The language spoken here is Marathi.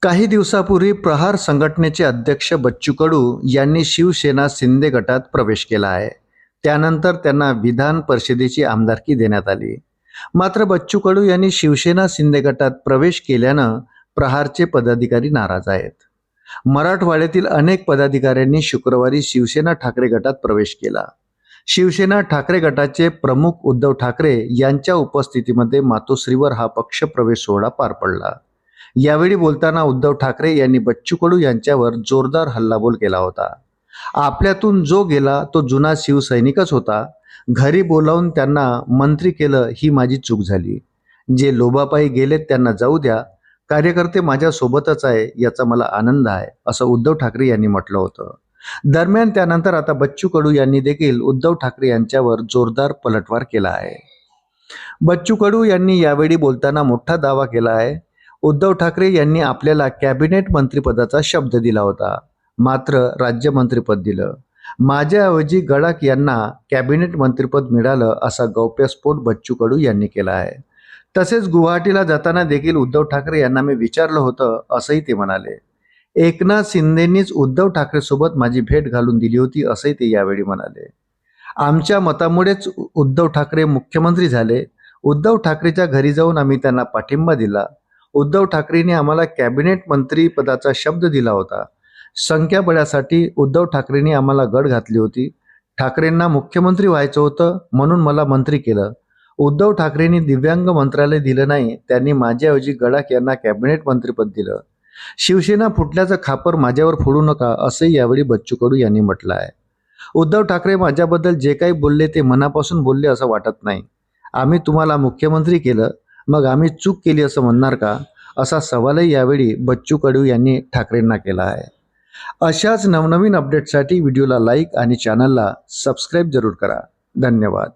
काही दिवसापूर्वी प्रहार संघटनेचे अध्यक्ष बच्चू कडू यांनी शिवसेना शिंदे गटात प्रवेश केला आहे. त्यानंतर त्यांना विधान परिषदेची आमदारकी देण्यात आली. मात्र बच्चू कडू यांनी शिवसेना शिंदे गटात प्रवेश केल्यानं प्रहारचे पदाधिकारी नाराज आहेत. मराठवाड्यातील अनेक पदाधिकाऱ्यांनी शुक्रवारी शिवसेना ठाकरे गटात प्रवेश केला. शिवसेना ठाकरे गटाचे प्रमुख उद्धव ठाकरे यांच्या उपस्थितीमध्ये मातोश्रीवर हा पक्ष प्रवेश सोहळा पार पडला. यावेळी बोलताना उद्धव ठाकरे यांनी बच्चू कडू यांच्यावर जोरदार हल्लाबोल केला होता. आपल्यातून जो गेला तो जुना शिवसैनिकच होता. घरी बोलावून त्यांना मंत्री केलं ही माझी चूक झाली. जे लोभापायी गेलेत त्यांना जाऊ द्या. कार्यकर्ते माझ्या सोबतच आहे याचा मला आनंद आहे, असं उद्धव ठाकरे यांनी म्हटलं होतं. दरम्यान त्यानंतर आता बच्चू कडू यांनी देखील उद्धव ठाकरे यांच्यावर जोरदार पलटवार केला आहे. बच्चू कडू यांनी यावेळी बोलताना मोठा दावा केला आहे. उद्धव ठाकरे यांनी आपल्याला कॅबिनेट मंत्रिपदाचा शब्द दिला होता, मात्र राज्यमंत्रीपद दिलं. माझ्याऐवजी गडाख यांना कॅबिनेट मंत्रिपद मिळालं असा गौप्यस्फोट बच्चू कडू यांनी केला आहे. तसेच गुवाहाटीला जाताना देखील उद्धव ठाकरे यांना मी विचारलं होतं असंही ते म्हणाले. एकनाथ शिंदेंनीच उद्धव ठाकरेसोबत माझी भेट घालून दिली होती असंही ते यावेळी म्हणाले. आमच्या मतामुळेच उद्धव ठाकरे मुख्यमंत्री झाले. उद्धव ठाकरेच्या घरी जाऊन आम्ही त्यांना पाठिंबा दिला. उद्धव ठाकरेंनी आम्हाला कॅबिनेट मंत्री पदाचा शब्द दिला होता. संख्याबळासाठी उद्धव ठाकरेंनी आम्हाला गड घातली होती. ठाकरेंना मुख्यमंत्री व्हायचं होतं म्हणून मला मंत्री केलं. उद्धव ठाकरेंनी दिव्यांग मंत्रालय दिलं नाही, त्यांनी माझ्याऐवजी गडाख यांना कॅबिनेट मंत्रीपद दिलं. शिवसेना फुटल्याचं खापर माझ्यावर फोडू नका असंही यावेळी बच्चू कडू यांनी म्हटलं आहे. उद्धव ठाकरे माझ्याबद्दल जे काही बोलले ते मनापासून बोलले असं वाटत नाही. आम्ही तुम्हाला मुख्यमंत्री केलं, मग आम्ही चूक केली असं म्हणणार का, असा सवालही यावेळी बच्चू कडू यांनी ठाकरेंना केला आहे. अशाच नवनवीन अपडेटसाठी व्हिडिओला लाईक आणि चॅनलला सबस्क्राईब जरूर करा. धन्यवाद.